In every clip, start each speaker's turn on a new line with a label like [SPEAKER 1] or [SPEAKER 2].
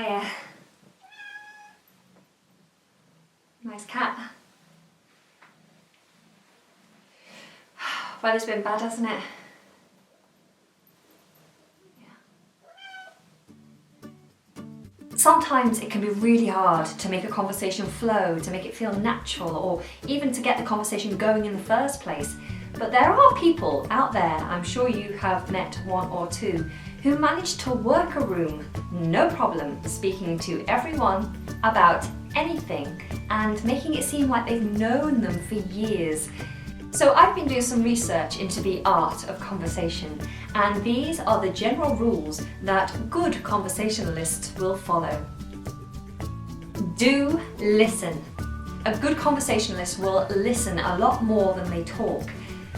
[SPEAKER 1] Hiya. Nice cat. Weather's been bad, hasn't it? Sometimes it can be really hard to make a conversation flow, to make it feel natural, or even to get the conversation going in the first place. But there are people out there, I'm sure you have met one or two, who manage to work a room, no problem, speaking to everyone about anything and making it seem like they've known them for years. So I've been doing some research into the art of conversation, and these are the general rules that good conversationalists will follow. Do listen. A good conversationalist will listen a lot more than they talk.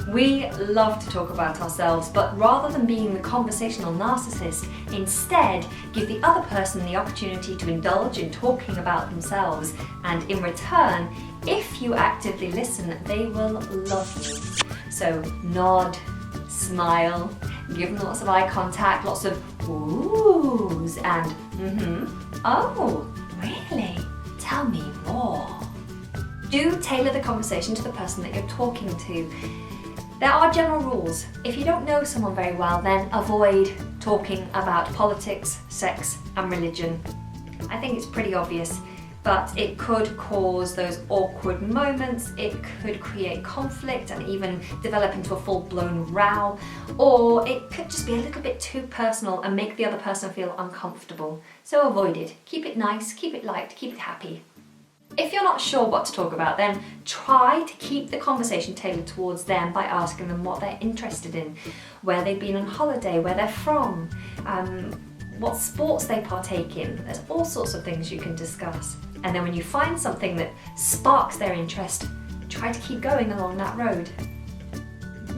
[SPEAKER 1] We love to talk about ourselves, but rather than being the conversational narcissist, instead give the other person the opportunity to indulge in talking about themselves, and in return, if you actively listen, they will love you. So nod, smile, give them lots of eye contact, lots of oohs and oh, really? Tell me more. Do tailor the conversation to the person that you're talking to. There are general rules. If you don't know someone very well, then avoid talking about politics, sex, and religion. I think it's pretty obvious, but it could cause those awkward moments, it could create conflict and even develop into a full-blown row, or it could just be a little bit too personal and make the other person feel uncomfortable. So avoid it. Keep it nice, keep it light, keep it happy. If you're not sure what to talk about, then try to keep the conversation tailored towards them by asking them what they're interested in, where they've been on holiday, where they're from, what sports they partake in. There's all sorts of things you can discuss. And then when you find something that sparks their interest, try to keep going along that road.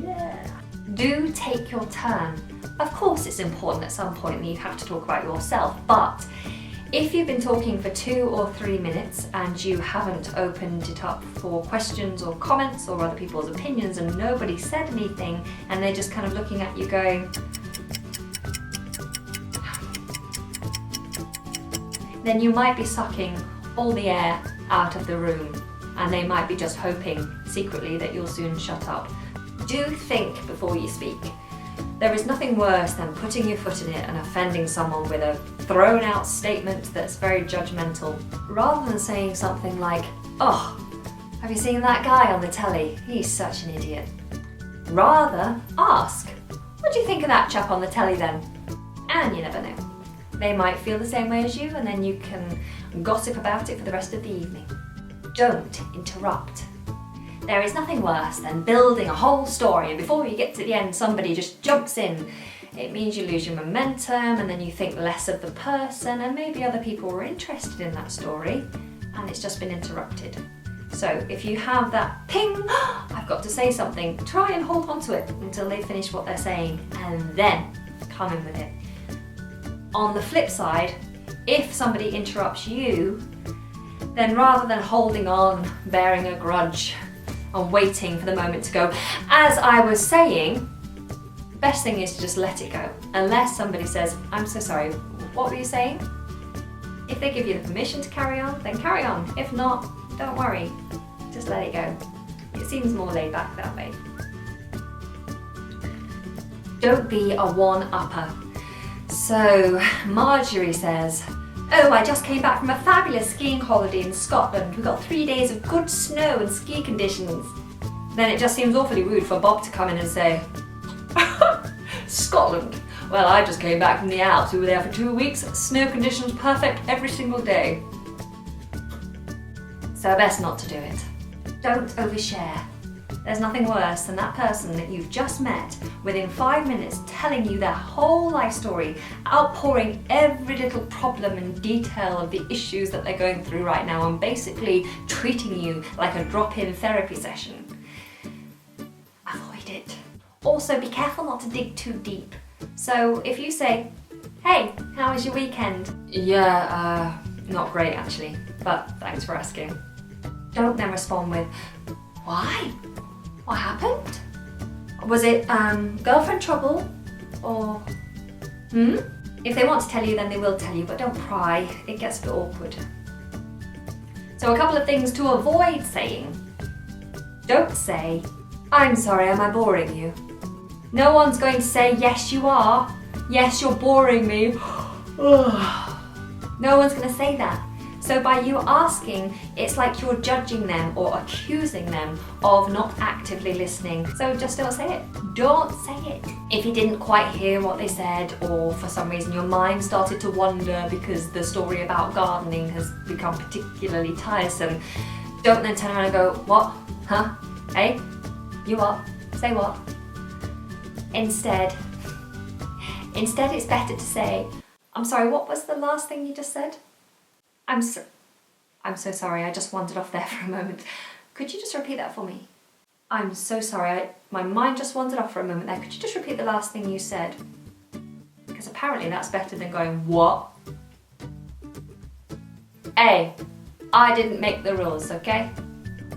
[SPEAKER 1] Yeah. Do take your turn. Of course it's important at some point that you have to talk about yourself, but if you've been talking for 2 or 3 minutes and you haven't opened it up for questions or comments or other people's opinions and nobody said anything and they're just kind of looking at you going, then you might be sucking all the air out of the room and they might be just hoping secretly that you'll soon shut up. Do think before you speak. There is nothing worse than putting your foot in it and offending someone with a thrown out statement that's very judgmental, rather than saying something like, "Oh, have you seen that guy on the telly? He's such an idiot." Rather, ask, "What do you think of that chap on the telly then?" And you never know. They might feel the same way as you, and then you can gossip about it for the rest of the evening. Don't interrupt. There is nothing worse than building a whole story and before you get to the end somebody just jumps in. It means you lose your momentum and then you think less of the person and maybe other people were interested in that story and it's just been interrupted. So if you have that ping, I've got to say something, try and hold on to it until they finish what they're saying and then come in with it. On the flip side, if somebody interrupts you, then rather than holding on, bearing a grudge, and waiting for the moment to go, as I was saying, the best thing is to just let it go. Unless somebody says, "I'm so sorry, what were you saying?" If they give you the permission to carry on, then carry on. If not, don't worry, just let it go. It seems more laid back that way. Don't be a one-upper. So Marjorie says, "Oh, I just came back from a fabulous skiing holiday in Scotland. We got 3 days of good snow and ski conditions." Then it just seems awfully rude for Bob to come in and say, "Scotland? Well, I just came back from the Alps. We were there for 2 weeks. Snow conditions perfect every single day." So best not to do it. Don't overshare. There's nothing worse than that person that you've just met within 5 minutes telling you their whole life story, outpouring every little problem and detail of the issues that they're going through right now and basically treating you like a drop-in therapy session. Avoid it. Also, be careful not to dig too deep. So if you say, "Hey, how was your weekend?" "Yeah, not great actually, but thanks for asking." Don't then respond with, "Why? What happened? Was it girlfriend trouble? Or If they want to tell you, then they will tell you, but don't pry. It gets a bit awkward. So a couple of things to avoid saying. Don't say, "I'm sorry, am I boring you?" No one's going to say, "Yes, you are. Yes, you're boring me." No one's going to say that. So by you asking, it's like you're judging them or accusing them of not actively listening. So just don't say it. Don't say it. If you didn't quite hear what they said, or for some reason your mind started to wander because the story about gardening has become particularly tiresome, don't then turn around and go, "What? Huh? Hey? You what? Say what?" Instead, it's better to say, "I'm sorry, what was the last thing you just said? I'm so sorry, I just wandered off there for a moment. Could you just repeat that for me? I'm so sorry, my mind just wandered off for a moment there. Could you just repeat the last thing you said?" Because apparently that's better than going, "What?" Hey, I didn't make the rules, okay?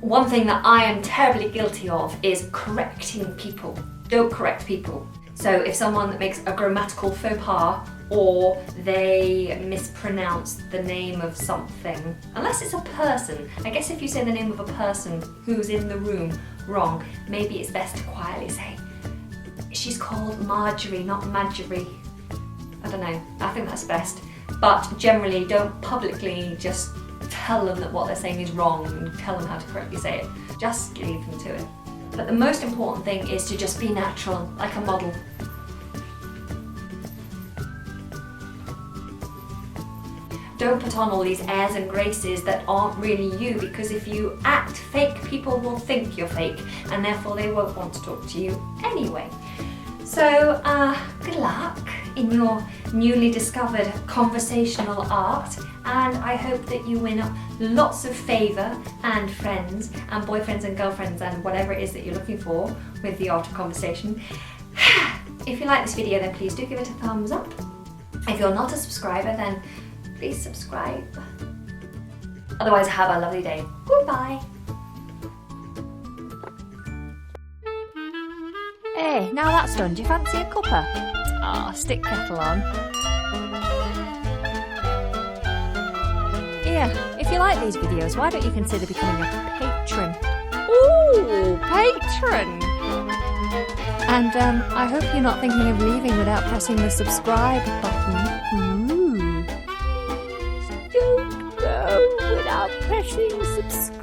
[SPEAKER 1] One thing that I am terribly guilty of is correcting people. Don't correct people. So if someone makes a grammatical faux pas, or they mispronounce the name of something, unless it's a person. I guess if you say the name of a person who's in the room wrong, maybe it's best to quietly say, "She's called Marjorie, not Marjorie." I don't know, I think that's best. But generally, don't publicly just tell them that what they're saying is wrong and tell them how to correctly say it. Just leave them to it. But the most important thing is to just be natural, like a model. Don't put on all these airs and graces that aren't really you, because if you act fake, people will think you're fake, and therefore they won't want to talk to you anyway. So, good luck in your newly discovered conversational art, and I hope that you win lots of favour and friends and boyfriends and girlfriends and whatever it is that you're looking for with the art of conversation. If you like this video, then please do give it a thumbs up. If you're not a subscriber, then please subscribe. Otherwise, have a lovely day. Goodbye.
[SPEAKER 2] Hey, now that's done, do you fancy a cuppa? Ah, stick kettle on. Here, if you like these videos, why don't you consider becoming a patron? Ooh, patron! And I hope you're not thinking of leaving without pressing the subscribe button. Don't go without pressing subscribe.